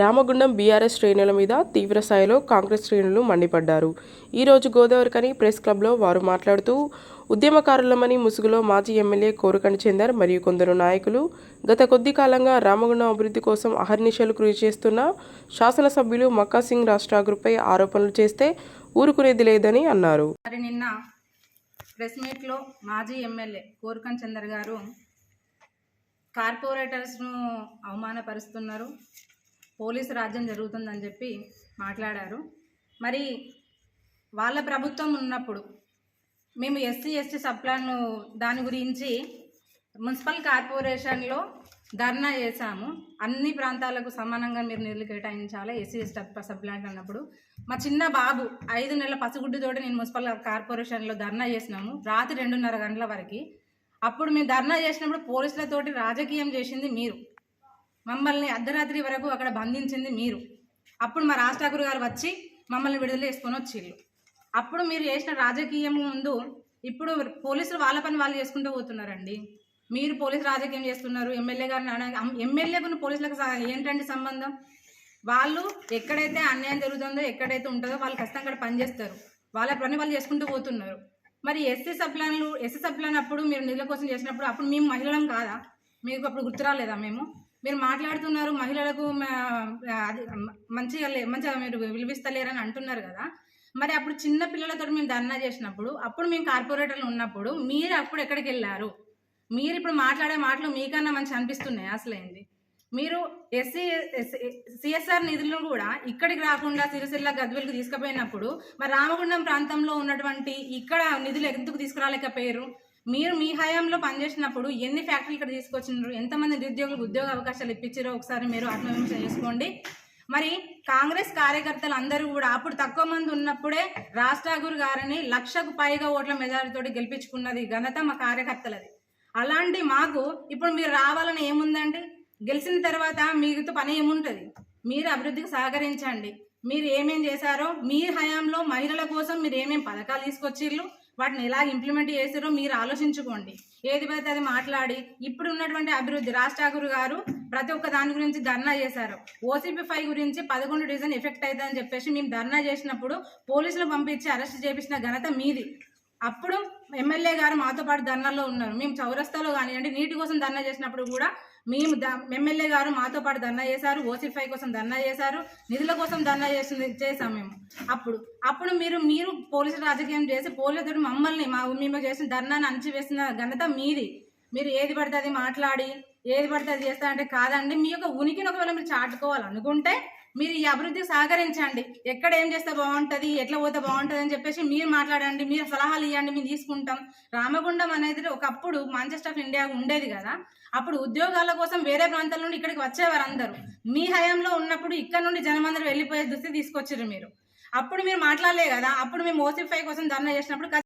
Ramagundam BRS శ్రేణుల మీద తీవ్ర స్థాయిలో కాంగ్రెస్ శ్రేణులు మండిపడ్డారు. ఈరోజు గోదావరికని ప్రెస్ క్లబ్లో వారు మాట్లాడుతూ ఉద్యమకారులమని ముసుగులో మాజీ ఎమ్మెల్యే కోరుకంటి చందర్ మరియు కొందరు నాయకులు గత కొద్ది కాలంగా రామగుండం అభివృద్ధి కోసం అహర్నిశలు కృషి చేస్తున్న శాసనసభ్యులు మక్కా సింగ్ రాజ్ ఠాకూర్పై ఆరోపణలు చేస్తే ఊరుకునేది లేదని అన్నారు. నిన్న ప్రెస్ మీట్లో మాజీ ఎమ్మెల్యే కోరుకంటి చందర్ గారు కార్పొరేటర్స్ను అవమానపరుస్తున్నారు, పోలీసు రాజ్యం జరుగుతుందని చెప్పి మాట్లాడారు. మరి వాళ్ళ ప్రభుత్వం ఉన్నప్పుడు మేము ఎస్సీ ఎస్టీ సబ్ప్లాన్ దాని గురించి మున్సిపల్ కార్పొరేషన్లో ధర్నా చేశాము. అన్ని ప్రాంతాలకు సమానంగా మీరు నిధులు కేటాయించాలి ఎస్సీ ఎస్టీ సబ్ప్లాన్ అన్నప్పుడు మా చిన్న బాబు 5 నెలల పసిగుడ్డుతోటి నేను మున్సిపల్ కార్పొరేషన్లో ధర్నా చేసినాము రాత్రి 2:30 గంటల వరకు. అప్పుడు మేము ధర్నా చేసినప్పుడు పోలీసులతోటి రాజకీయం చేసింది మీరు, మమ్మల్ని అర్ధరాత్రి వరకు అక్కడ బంధించింది మీరు. అప్పుడు మా రాజ్ ఠాకూర్ గారు వచ్చి మమ్మల్ని విడుదల చేసుకొని వచ్చిళ్ళు. అప్పుడు మీరు చేసిన రాజకీయం ముందు ఇప్పుడు పోలీసులు వాళ్ళ పని వాళ్ళు చేసుకుంటూ పోతున్నారండి. మీరు పోలీసు రాజకీయం చేస్తున్నారు. ఎమ్మెల్యే గారిని ఎమ్మెల్యేకు పోలీసులకు ఏంటండి సంబంధం? వాళ్ళు ఎక్కడైతే అన్యాయం జరుగుతుందో ఎక్కడైతే ఉంటుందో వాళ్ళు ఖచ్చితంగా అక్కడ పనిచేస్తారు. వాళ్ళ పని వాళ్ళు చేసుకుంటూ పోతున్నారు. మరి ఎస్సీ సబ్ప్లాన్ అప్పుడు మీరు నిధుల కోసం చేసినప్పుడు అప్పుడు మేము మహిళలం కాదా? మీకు అప్పుడు గుర్తురాలేదా? మీరు మాట్లాడుతున్నారు మహిళలకు మంచిగా మీరు విలువిస్తలేరని అంటున్నారు కదా. మరి అప్పుడు చిన్న పిల్లలతో మేము ధర్నా చేసినప్పుడు అప్పుడు మేము కార్పొరేటర్లు ఉన్నప్పుడు మీరు అప్పుడు ఎక్కడికి వెళ్ళారు? మీరు ఇప్పుడు మాట్లాడే మాటలు మీకన్నా మంచి అనిపిస్తున్నాయి. అసలేంది మీరు సిఎస్ఆర్ నిధులను కూడా ఇక్కడికి రాకుండా సిరిసిల్ల గద్వేల్కి తీసుకుపోయినప్పుడు మరి రామగుండం ప్రాంతంలో ఉన్నటువంటి ఇక్కడ నిధులు ఎందుకు తీసుకురాలేకపోయారు? మీరు మీ హయాంలో పనిచేసినప్పుడు ఎన్ని ఫ్యాక్టరీలు ఇక్కడ తీసుకొచ్చినారు? ఎంతమంది నిరుద్యోగులకు ఉద్యోగ అవకాశాలు ఇప్పించారో ఒకసారి మీరు ఆత్మవిమర్శ చేసుకోండి. మరి కాంగ్రెస్ కార్యకర్తలు అందరూ కూడా అప్పుడు తక్కువ మంది ఉన్నప్పుడే రాజ్ ఠాకూర్ గారిని 1,00,000కు పైగా ఓట్ల మెజారిటీతోటి గెలిపించుకున్నది ఘనత మా కార్యకర్తలది. అలాంటి మాకు ఇప్పుడు మీరు రావాలని ఏముందండి? గెలిచిన తర్వాత మీతో పని ఏముంటుంది? మీరు అభివృద్ధికి సహకరించండి. మీరు ఏమేం చేశారో మీ హయాంలో మహిళల కోసం మీరు ఏమేం పథకాలు తీసుకొచ్చిర్రు, వాటిని ఎలా ఇంప్లిమెంట్ చేసారో మీరు ఆలోచించుకోండి. ఏది పడితే అది మాట్లాడి ఇప్పుడు ఉన్నటువంటి అభివృద్ధి రాజ్ ఠాకూర్ గారు ప్రతి ఒక్క దాని గురించి ధర్నా చేశారు. OCP 5 గురించి 11 డివిజన్ ఎఫెక్ట్ అవుతుందని చెప్పేసి మేము ధర్నా చేసినప్పుడు పోలీసులు పంపించి అరెస్ట్ చేపించిన ఘనత మీది. అప్పుడు ఎమ్మెల్యే గారు మాతో పాటు ధర్నాల్లో ఉన్నారు. మేము చౌరస్తాలో కానివ్వండి నీటి కోసం ధర్నా చేసినప్పుడు కూడా మేము ఎమ్మెల్యే గారు మాతో పాటు ధర్నా చేశారు. OCP 5 కోసం ధర్నా చేశారు, నిధుల కోసం ధర్నా చేసాం మేము. అప్పుడు మీరు పోలీసు రాజకీయం చేసి పోలీసులతో మమ్మల్ని మేము చేసిన ధర్నాన్ని అణచివేసిన ఘనత మీది. మీరు ఏది పడితే అది మాట్లాడి ఏది పడితే అది చేస్తా అంటే కాదండి. మీ యొక్క ఉనికిని ఒకవేళ మీరు చాటుకోవాలనుకుంటే మీరు ఈ అభివృద్ధికి సహకరించండి. ఎక్కడ ఏం చేస్తే బాగుంటుంది, ఎట్లా పోతే బాగుంటుంది అని చెప్పేసి మీరు మాట్లాడండి, మీరు సలహాలు ఇవ్వండి, మేము తీసుకుంటాం. రామగుండం అనేది ఒకప్పుడు మాంచెస్టర్ ఆఫ్ ఇండియా ఉండేది కదా. అప్పుడు ఉద్యోగాల కోసం వేరే ప్రాంతాల నుండి ఇక్కడికి వచ్చేవారు అందరూ. మీ హయాంలో ఉన్నప్పుడు ఇక్కడ నుండి జనమందరూ వెళ్ళిపోయే దుస్థితి తీసుకొచ్చారు మీరు. అప్పుడు మీరు మాట్లాడలే కదా. అప్పుడు మేము OCP 5 కోసం ధర్నా చేసినప్పుడు